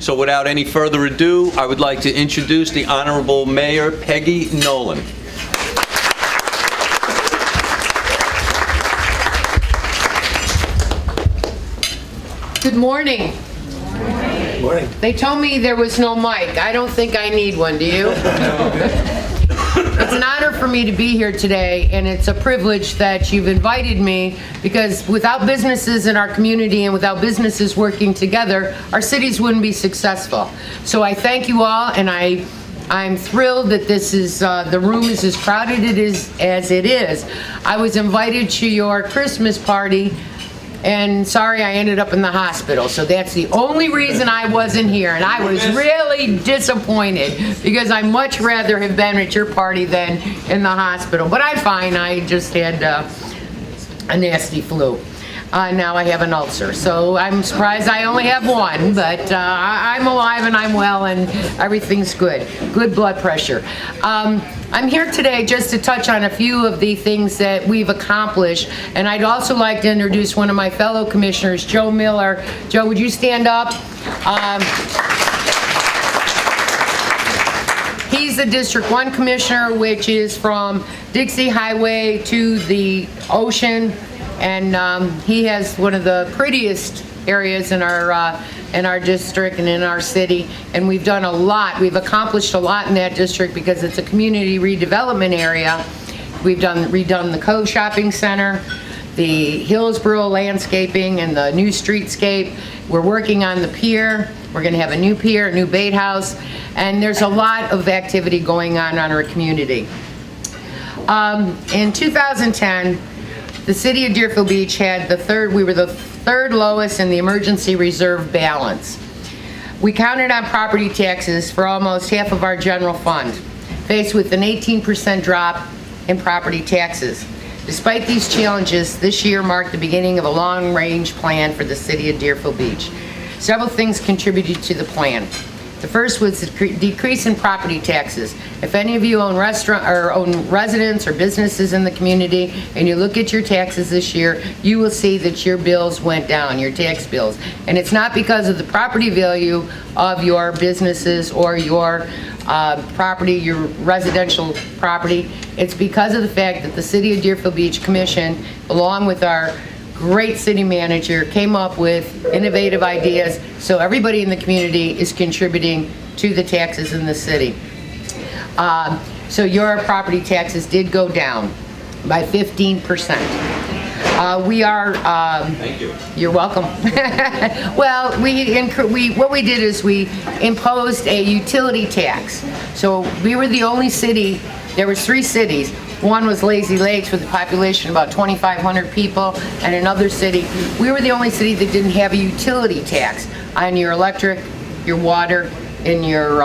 So without any further ado, I would like to introduce the Honorable Mayor Peggy Noland. Good morning. Good morning. They told me there was no mic. I don't think I need one, do you? It's an honor for me to be here today, and it's a privilege that you've invited me, because without businesses in our community and without businesses working together, our cities wouldn't be successful. So I thank you all, and I'm thrilled that this is the room is as crowded as it is. I was invited to your Christmas party, and sorry, I ended up in the hospital. So that's the only reason I wasn't here. And I was really disappointed, because I'd much rather have been at your party than in the hospital. But I'm fine. I just had a nasty flu. Now I have an ulcer. So I'm surprised I only have one. But I'm alive and I'm well and everything's good. Good blood pressure. I'm here today just to touch on a few of the things that we've accomplished, and I'd also like to introduce one of my fellow commissioners, Joe Miller. Joe, would you stand up? He's the District 1 Commissioner, which is from Dixie Highway to the ocean, and he has one of the prettiest areas in our district and in our city, and we've done a lot. We've accomplished a lot in that district because it's a community redevelopment area. We've redone the Cove Shopping Center, the Hillsborough landscaping, and the new streetscape. We're working on the pier. We're going to have a new pier, a new bait house, and there's a lot of activity going on our community. In 2010, the city of Deerfield Beach had we were the third lowest in the emergency reserve balance. We counted on property taxes for almost half of our general fund, faced with an 18% drop in property taxes. Despite these challenges, this year marked the beginning of a long-range plan for the city of Deerfield Beach. Several things contributed to the plan. The first was the decrease in property taxes. If any of you own residents or businesses in the community, and you look at your taxes this year, you will see that your bills went down, your tax bills. And it's not because of the property value of your businesses or your property, your residential property. It's because of the fact that the City of Deerfield Beach Commission, along with our great city manager, came up with innovative ideas, so everybody in the community is contributing to the taxes in the city. So your property taxes did go down by 15%. We are. Thank you. You're welcome. Well, what we did is we imposed a utility tax. So we were the only city. There was 3 cities. One was Lazy Lakes with a population of about 2,500 people, and another city. We were the only city that didn't have a utility tax on your electric, your water, and your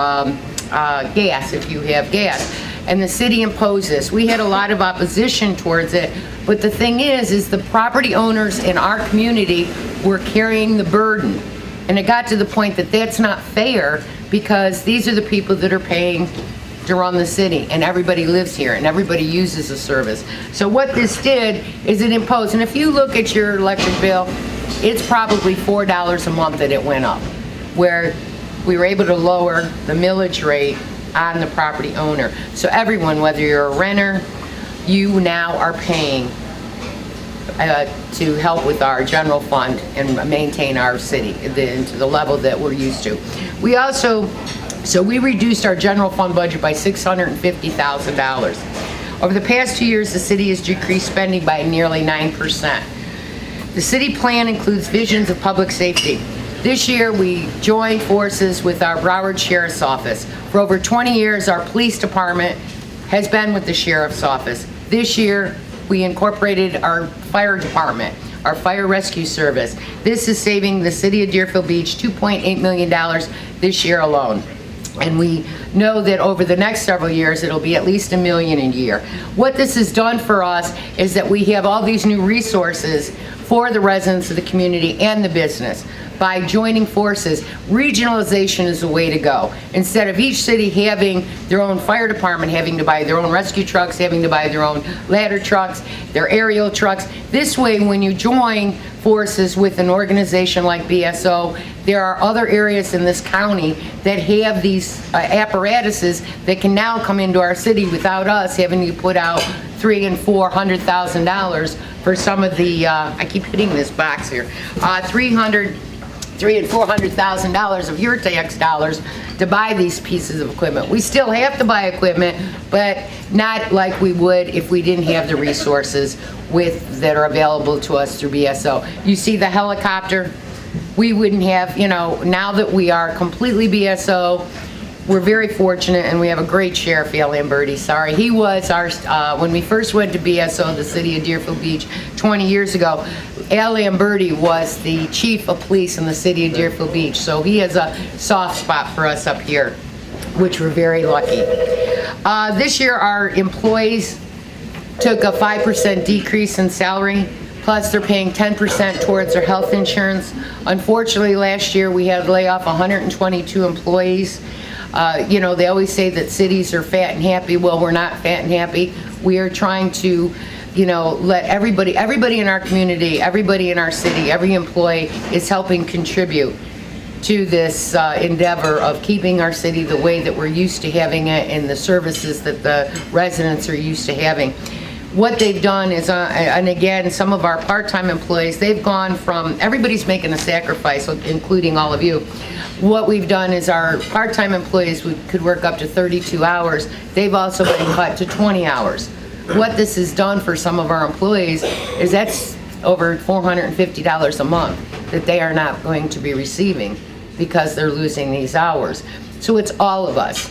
gas, if you have gas. And the city imposed this. We had a lot of opposition towards it, but the thing is the property owners in our community were carrying the burden. And it got to the point that that's not fair, because these are the people that are paying to run the city, and everybody lives here and everybody uses the service. So what this did is it imposed, and if you look at your electric bill, it's probably $4 a month that it went up, where we were able to lower the millage rate on the property owner. So everyone, whether you're a renter, you now are paying to help with our general fund and maintain our city to the level that we're used to. So we reduced our general fund budget by $650,000. Over the past 2 years, the city has decreased spending by nearly 9%. The city plan includes visions of public safety. This year, we joined forces with our Broward Sheriff's Office. For over 20 years, our police department has been with the Sheriff's Office. This year, we incorporated our fire department, our fire rescue service. This is saving the city of Deerfield Beach $2.8 million this year alone. And we know that over the next several years, it'll be at least $1 million a year. What this has done for us is that we have all these new resources for the residents of the community and the business. By joining forces, regionalization is the way to go. Instead of each city having their own fire department, having to buy their own rescue trucks, having to buy their own ladder trucks, their aerial trucks. This way, when you join forces with an organization like BSO, there are other areas in this county that have these apparatuses that can now come into our city without us having to put out $300,000 and $400,000 for some of the, I keep hitting this box here, $300,000 and $400,000 of your tax dollars to buy these pieces of equipment. We still have to buy equipment, but not like we would if we didn't have the resources that are available to us through BSO. You see the helicopter, we wouldn't have, now that we are completely BSO, we're very fortunate, and we have a great sheriff, Al Lamberti. Sorry, he was our, when we first went to BSO, the city of Deerfield Beach, 20 years ago, Al Lamberti was the chief of police in the city of Deerfield Beach, so he has a soft spot for us up here, which we're very lucky. This year, our employees took a 5% decrease in salary, plus they're paying 10% towards their health insurance. Unfortunately, last year, we had to lay off 122 employees. They always say that cities are fat and happy. Well, we're not fat and happy. We are trying to, let everybody in our community, everybody in our city, every employee is helping contribute to this endeavor of keeping our city the way that we're used to having it and the services that the residents are used to having. What they've done is, and again, some of our part-time employees, they've gone from, everybody's making a sacrifice, including all of you. What we've done is our part-time employees could work up to 32 hours. They've also been cut to 20 hours. What this has done for some of our employees is that's over $450 a month that they are not going to be receiving because they're losing these hours. So it's all of us.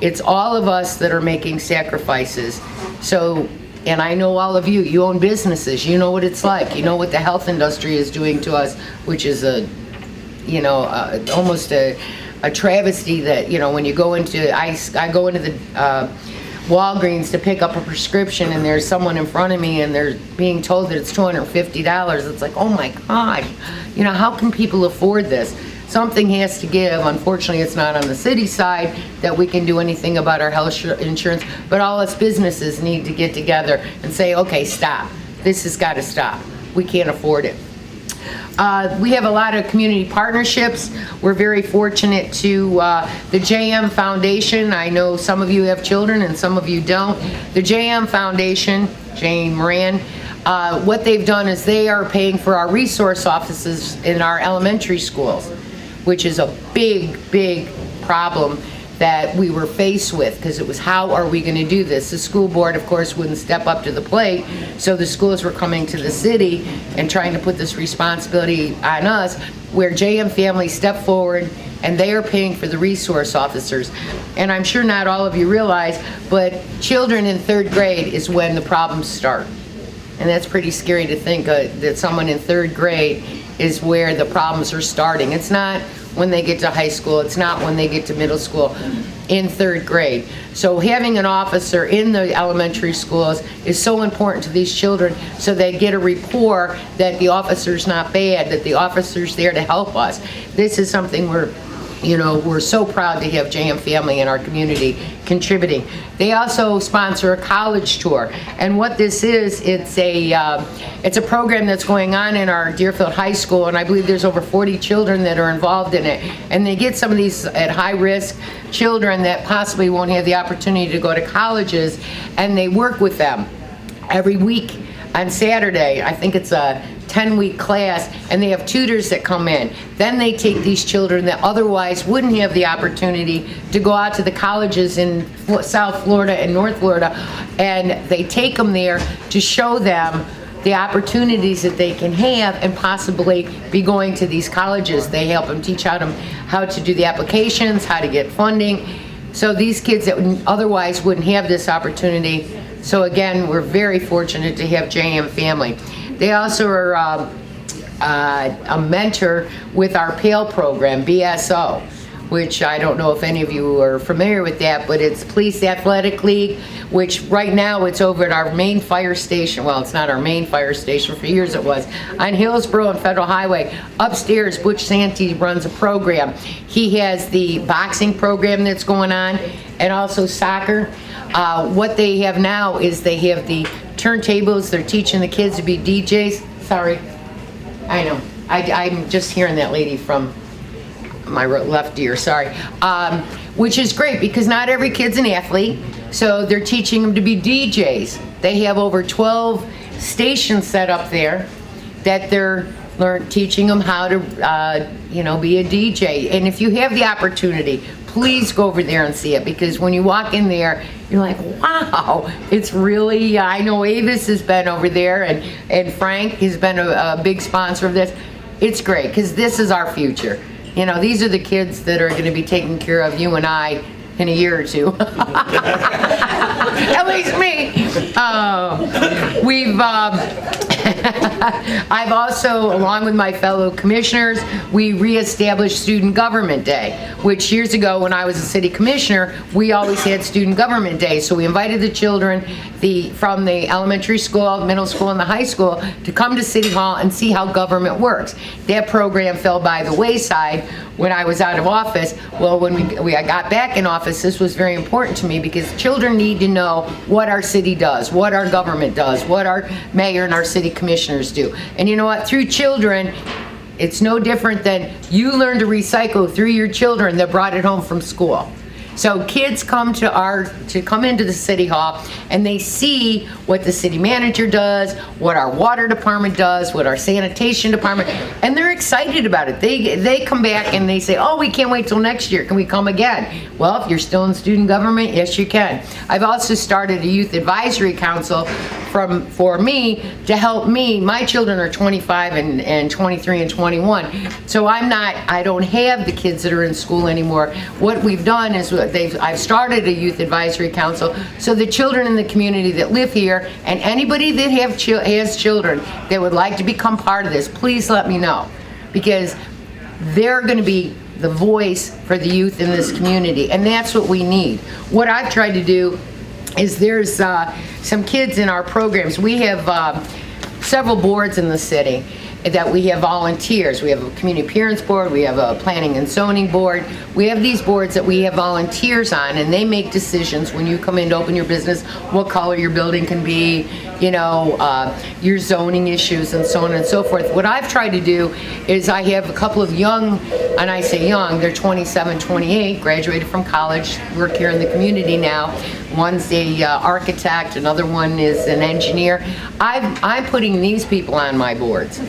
It's all of us that are making sacrifices. So, and I know all of you, you own businesses, you know what it's like. You know what the health industry is doing to us, which is almost a travesty that, when you go into, I go into the Walgreens to pick up a prescription and there's someone in front of me and they're being told that it's $250. It's like, oh my gosh, how can people afford this? Something has to give. Unfortunately, it's not on the city side that we can do anything about our health insurance, but all us businesses need to get together and say, okay, stop. This has got to stop. We can't afford it. We have a lot of community partnerships. We're very fortunate to the JM Foundation. I know some of you have children and some of you don't. The JM Foundation, Jane Moran, what they've done is they are paying for our resource offices in our elementary schools, which is a big, big problem that we were faced with, because it was, how are we going to do this? The school board, of course, wouldn't step up to the plate, so the schools were coming to the city and trying to put this responsibility on us, where JM Family stepped forward and they are paying for the resource officers. And I'm sure not all of you realize, but children in 3rd grade is when the problems start. And that's pretty scary to think that someone in 3rd grade is where the problems are starting. It's not when they get to high school, it's not when they get to middle school, in 3rd grade. So having an officer in the elementary schools is so important to these children, so they get a rapport that the officer's not bad, that the officer's there to help us. This is something we're so proud to have JM Family in our community contributing. They also sponsor a college tour, and what this is, it's a program that's going on in our Deerfield High School, and I believe there's over 40 children that are involved in it, and they get some of these at high risk children that possibly won't have the opportunity to go to colleges, and they work with them every week on Saturday. I think it's a 10-week class, and they have tutors that come in. Then they take these children that otherwise wouldn't have the opportunity to go out to the colleges in South Florida and North Florida, and they take them there to show them the opportunities that they can have and possibly be going to these colleges. They help them teach them how to do the applications, how to get funding. So these kids that otherwise wouldn't have this opportunity. So again, we're very fortunate to have JM Family. They also are a mentor with our PAIL program, BSO. which I don't know if any of you are familiar with that, but it's Police Athletic League, which right now it's over at our main fire station. Well, it's not our main fire station. For years it was. On Hillsborough and Federal Highway. Upstairs, Butch Santee runs a program. He has the boxing program that's going on and also soccer. What they have now is they have the turntables. They're teaching the kids to be DJs. Sorry. I know. I'm just hearing that lady from my left ear, sorry. Which is great because not every kid's an athlete, so they're teaching them to be DJs. They have over 12 stations set up there that they're teaching them how to, be a DJ. And if you have the opportunity, please go over there and see it, because when you walk in there, you're like, wow, it's really, I know Avis has been over there, and Frank has been a big sponsor of this. It's great, because this is our future. These are the kids that are going to be taking care of you and I in a year or two. At least me. I've also, along with my fellow commissioners, we reestablished Student Government Day, which years ago when I was a city commissioner, we always had Student Government Day. So we invited the children from the elementary school, middle school, and the high school to come to City Hall and see how government works. That program fell by the wayside when I was out of office. Well, when I got back in office, this was very important to me, because children need to know what our city does, what our government does, what our mayor and our city commissioners do. And you know what? Through children, it's no different than you learn to recycle through your children that brought it home from school. So kids come into the City Hall and they see what the city manager does, what our water department does, what our sanitation department, and they're excited about it. They come back and they say, oh, we can't wait till next year. Can we come again? Well, if you're still in student government, yes, you can. I've also started a youth advisory council for me to help me. My children are 25 and 23 and 21. So I don't have the kids that are in school anymore. What we've done is I've started a youth advisory council, so the children in the community that live here and anybody that has children that would like to become part of this, please let me know, because they're going to be the voice for the youth in this community, and that's what we need. What I've tried to do is there's some kids in our programs. We have several boards in the city that we have volunteers. We have a community appearance board, we have a planning and zoning board. We have these boards that we have volunteers on, and they make decisions when you come in to open your business, what color your building can be, your zoning issues and so on and so forth. What I've tried to do is I have a couple of young, and I say young, they're 27, 28, graduated from college, work here in the community now. One's a architect, another one is an engineer. I'm putting these people on my boards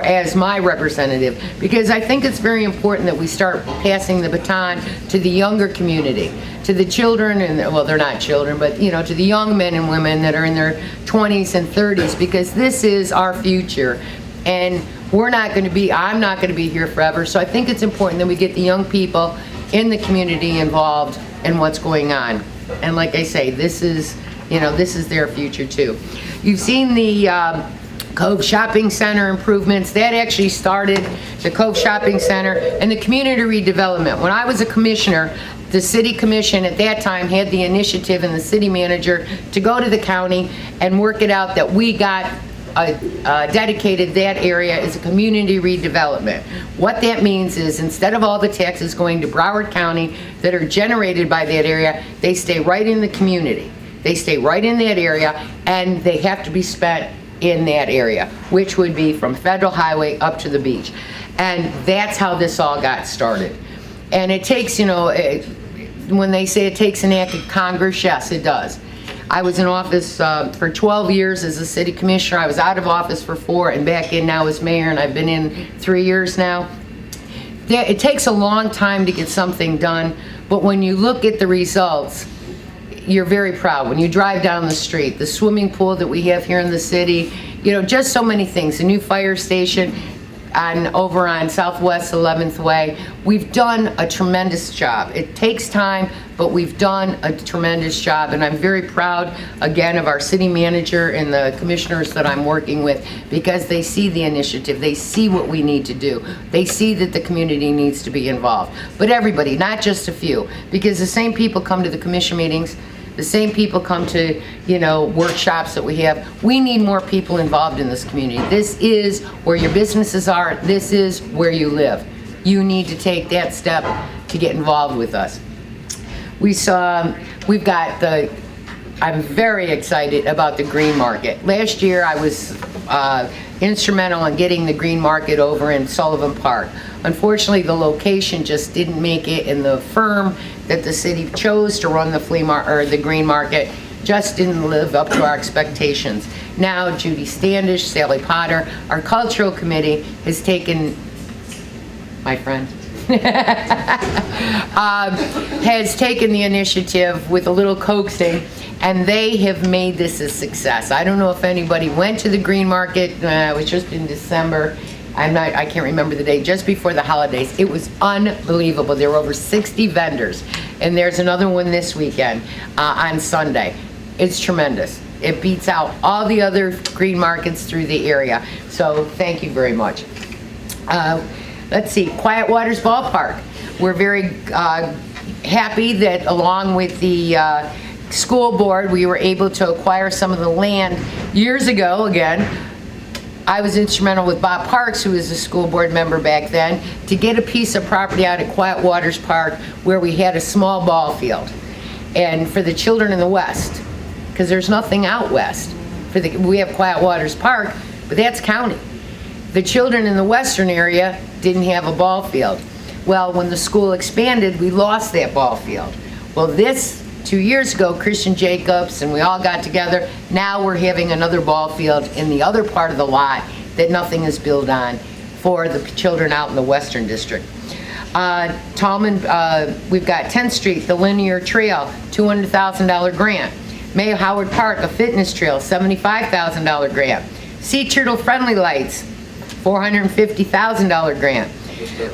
as my representative, because I think it's very important that we start passing the baton to the younger community, to the children, and well, they're not children, but to the young men and women that are in their 20s and 30s, because this is our future, and I'm not going to be here forever. So I think it's important that we get the young people in the community involved in what's going on. And like I say, this is their future too. You've seen the Cove Shopping Center improvements. That actually started the Cove Shopping Center and the community redevelopment. When I was a commissioner, the city commission at that time had the initiative and the city manager to go to the county and work it out that we got dedicated that area as a community redevelopment. What that means is instead of all the taxes going to Broward County that are generated by that area, they stay right in the community. They stay right in that area, and they have to be spent in that area, which would be from Federal Highway up to the beach. And that's how this all got started. And it takes, when they say it takes an act of Congress, yes, it does. I was in office for 12 years as a city commissioner. I was out of office for 4 and back in now as mayor, and I've been in 3 years now. It takes a long time to get something done, but when you look at the results, you're very proud. When you drive down the street, the swimming pool that we have here in the city, just so many things, a new fire station. over on Southwest 11th Way. We've done a tremendous job. It takes time, but we've done a tremendous job, and I'm very proud, again, of our city manager and the commissioners that I'm working with, because they see the initiative. They see what we need to do. They see that the community needs to be involved. But everybody, not just a few, because the same people come to the commission meetings, the same people come to, workshops that we have. We need more people involved in this community. This is where your businesses are. This is where you live. You need to take that step to get involved with us. I'm very excited about the green market. Last year, I was instrumental in getting the green market over in Sullivan Park. Unfortunately, the location just didn't make it, and the firm that the city chose to run the the green market just didn't live up to our expectations. Now, Judy Standish, Sally Potter, our cultural committee has taken, my friend, has taken the initiative with a little coaxing, and they have made this a success. I don't know if anybody went to the green market. It was just in December. I can't remember the date, just before the holidays. It was unbelievable. There were over 60 vendors, and there's another one this weekend on Sunday. It's tremendous. It beats out all the other green markets through the area. So thank you very much. Let's see, Quiet Waters Ballpark. We're very happy that along with the school board, we were able to acquire some of the land years ago. Again, I was instrumental with Bob Parks, who was a school board member back then, to get a piece of property out at Quiet Waters Park where we had a small ball field. And for the children in the west, because there's nothing out west. We have Quiet Waters Park, but that's county. The children in the western area didn't have a ball field. Well, when the school expanded, we lost that ball field. Well, 2 years ago, Christian Jacobs and we all got together. Now we're having another ball field in the other part of the lot that nothing is built on for the children out in the Western District. Tallman, we've got 10th Street, the linear trail, $200,000 grant. Mayo Howard Park, a fitness trail, $75,000 grant. Sea Turtle Friendly Lights, $450,000 grant.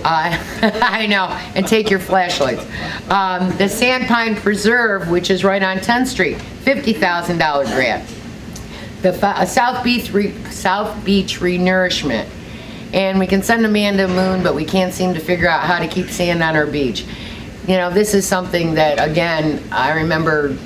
I know, and take your flashlights. The Sandpine Preserve, which is right on 10th Street, $50,000 grant. The South Beach Renourishment. And we can send Amanda Moon, but we can't seem to figure out how to keep sand on our beach. This is something that, again, I remember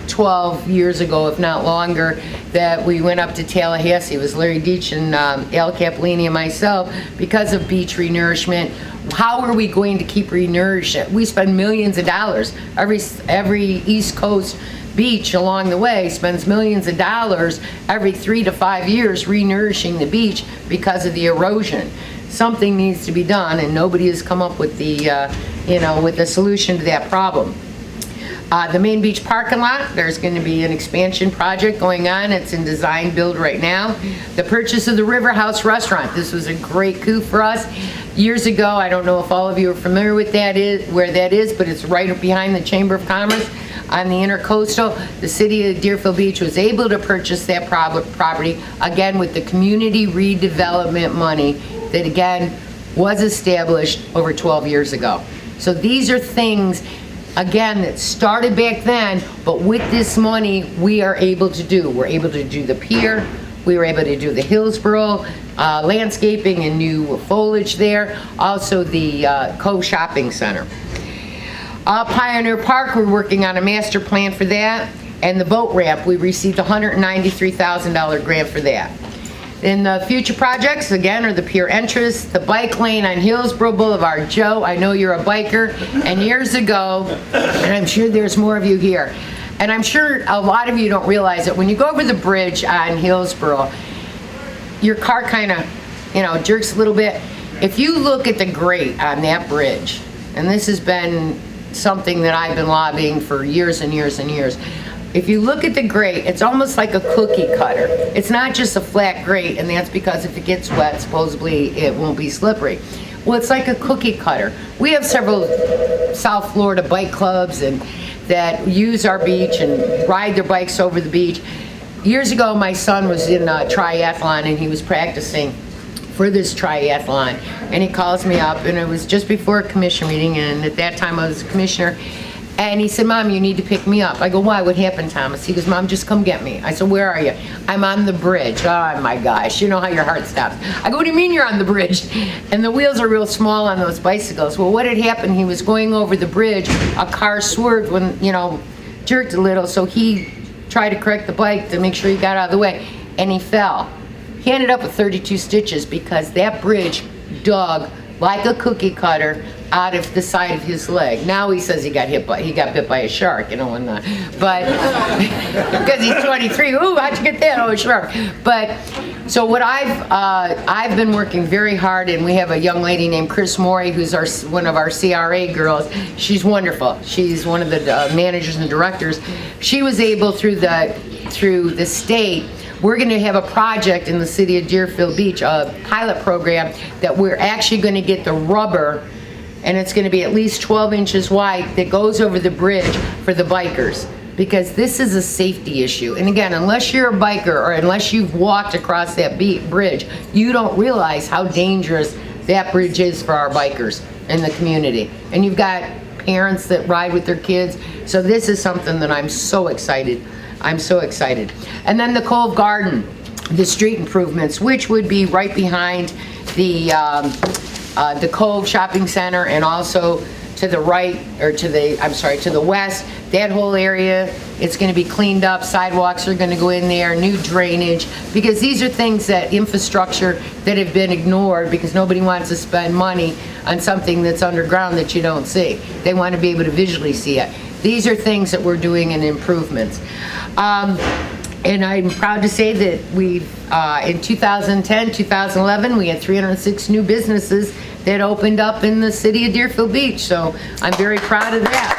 12 years ago, if not longer, that we went up to Tallahassee. It was Larry Deach and Al Capolini and myself, because of beach renourishment. How are we going to keep renourishing? We spend millions of dollars. Every East Coast beach along the way spends millions of dollars every 3 to 5 years renourishing the beach because of the erosion. Something needs to be done, and nobody has come up with the, with the solution to that problem. The main beach parking lot, there's going to be an expansion project going on. It's in design build right now. The purchase of the River House restaurant. This was a great coup for us. Years ago, I don't know if all of you are familiar with where that is, but it's right behind the Chamber of Commerce on the Intercoastal. The city of Deerfield Beach was able to purchase that property, again, with the community redevelopment money that, again, was established over 12 years ago. So these are things, again, that started back then, but with this money, we are able to do. We're able to do the pier. We were able to do the Hillsborough landscaping and new foliage there. Also the Cove Shopping Center. Pioneer Park, we're working on a master plan for that. And the boat ramp, we received a $193,000 grant for that. In the future projects, again, are the pier entrance, the bike lane on Hillsborough Boulevard. Joe, I know you're a biker, and years ago, and I'm sure there's more of you here, and I'm sure a lot of you don't realize that when you go over the bridge on Hillsborough, your car kind of, jerks a little bit. If you look at the grate on that bridge, and this has been something that I've been lobbying for years and years and years, if you look at the grate, it's almost like a cookie cutter. It's not just a flat grate, and that's because if it gets wet, supposedly it won't be slippery. Well, it's like a cookie cutter. We have several South Florida bike clubs that use our beach and ride their bikes over the beach. Years ago, my son was in a triathlon, and he was practicing for this triathlon. And he calls me up, and it was just before a commission meeting, and at that time I was a commissioner. And he said, Mom, you need to pick me up. I go, why? What happened, Thomas? He goes, Mom, just come get me. I said, where are you? I'm on the bridge. Oh, my gosh. You know how your heart stops. I go, what do you mean you're on the bridge? And the wheels are real small on those bicycles. Well, what had happened, he was going over the bridge. A car swerved when, jerked a little. So he tried to correct the bike to make sure he got out of the way. And he fell. He ended up with 32 stitches because that bridge dug like a cookie cutter out of the side of his leg. Now he says he got bit by a shark, but because he's 23. Ooh, how'd you get that? Oh, a shark. But so what I've been working very hard, and we have a young lady named Chris Morey, who's one of our CRA girls. She's wonderful. She's one of the managers and directors. She was able through the state. We're going to have a project in the city of Deerfield Beach, a pilot program that we're actually going to get the rubber, and it's going to be at least 12 inches wide, that goes over the bridge for the bikers, because this is a safety issue. And again, unless you're a biker or unless you've walked across that bridge, you don't realize how dangerous that bridge is for our bikers in the community. And you've got parents that ride with their kids, so this is something that I'm so excited. And then the Cove Garden, the street improvements, which would be right behind the Cove Shopping Center, and also to the right, or to the west, that whole area, it's going to be cleaned up. Sidewalks are going to go in there, new drainage, because these are things that infrastructure that have been ignored because nobody wants to spend money on something that's underground that you don't see. They want to be able to visually see it. These are things that we're doing in improvements. And I'm proud to say that in 2010, 2011, we had 306 new businesses that opened up in the city of Deerfield Beach. So I'm very proud of that.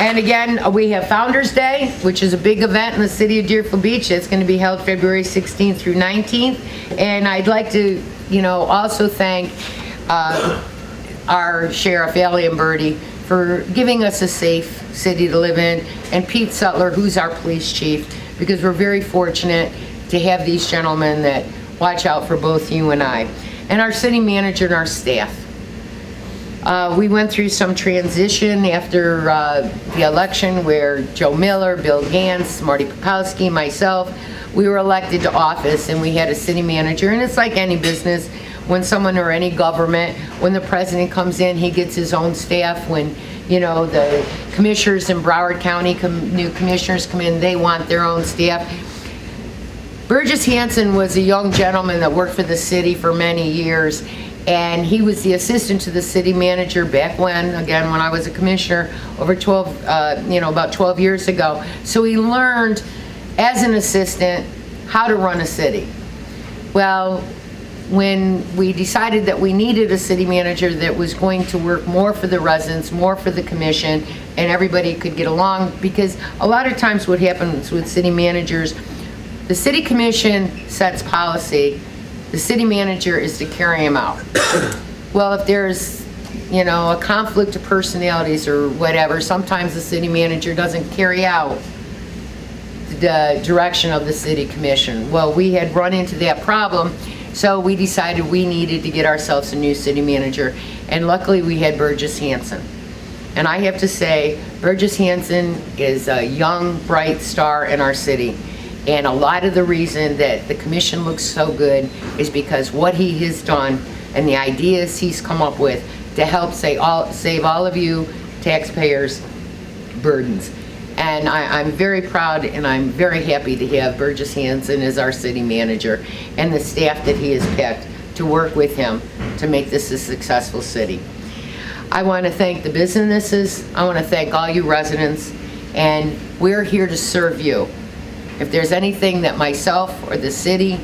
And again, we have Founders Day, which is a big event in the city of Deerfield Beach. It's going to be held February 16th through 19th. And I'd like to, also thank our Sheriff, Allie and Birdie, for giving us a safe city to live in, and Pete Sutler, who's our police chief, because we're very fortunate to have these gentlemen that watch out for both you and I, and our city manager and our staff. We went through some transition after the election where Joe Miller, Bill Gantz, Marty Popowski, myself, we were elected to office, and we had a city manager, and it's like any business. When someone or any government, when the president comes in, he gets his own staff. When, the commissioners in Broward County, new commissioners come in, they want their own staff. Burgess Hansen was a young gentleman that worked for the city for many years, and he was the assistant to the city manager back when I was a commissioner over about 12 years ago. So he learned as an assistant how to run a city. Well, when we decided that we needed a city manager that was going to work more for the residents, more for the commission, and everybody could get along, because a lot of times what happens with city managers, the city commission sets policy, the city manager is to carry them out. Well, if there's, a conflict of personalities or whatever, sometimes the city manager doesn't carry out the direction of the city commission. Well, we had run into that problem. So we decided we needed to get ourselves a new city manager, and luckily we had Burgess Hansen. And I have to say, Burgess Hansen is a young, bright star in our city. And a lot of the reason that the commission looks so good is because what he has done and the ideas he's come up with to help save all of you taxpayers' burdens. And I'm very proud, and I'm very happy to have Burgess Hansen as our city manager, and the staff that he has picked to work with him to make this a successful city. I want to thank the businesses. I want to thank all you residents, and we're here to serve you. If there's anything that myself or the city,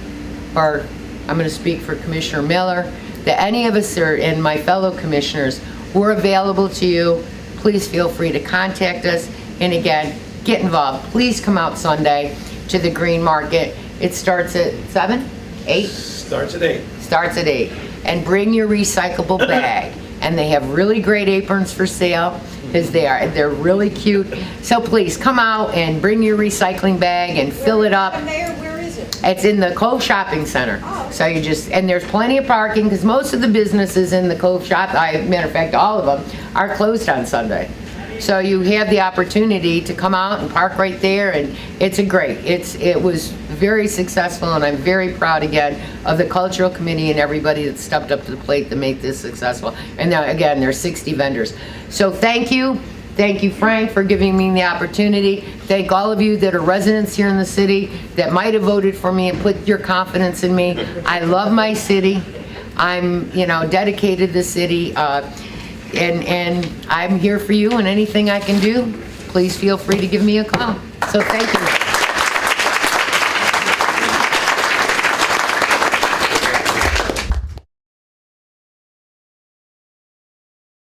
or I'm going to speak for Commissioner Miller, that any of us and my fellow commissioners, we're available to you. Please feel free to contact us. And again, get involved. Please come out Sunday to the Green Market. It starts at 7, 8? Starts at 8. Starts at 8. And bring your recyclable bag. And they have really great aprons for sale, because they're really cute. So please come out and bring your recycling bag and fill it up. Mayor, where is it? It's in the Cove Shopping Center. So you just, and there's plenty of parking, because most of the businesses in the Cove Shop, matter of fact, all of them, are closed on Sunday. So you have the opportunity to come out and park right there, and it was very successful, and I'm very proud again of the cultural committee and everybody that stepped up to the plate to make this successful. And now, again, there's 60 vendors. So thank you. Thank you, Frank, for giving me the opportunity. Thank all of you that are residents here in the city that might have voted for me and put your confidence in me. I love my city. I'm, dedicated to the city. And I'm here for you, and anything I can do, please feel free to give me a call. So thank you.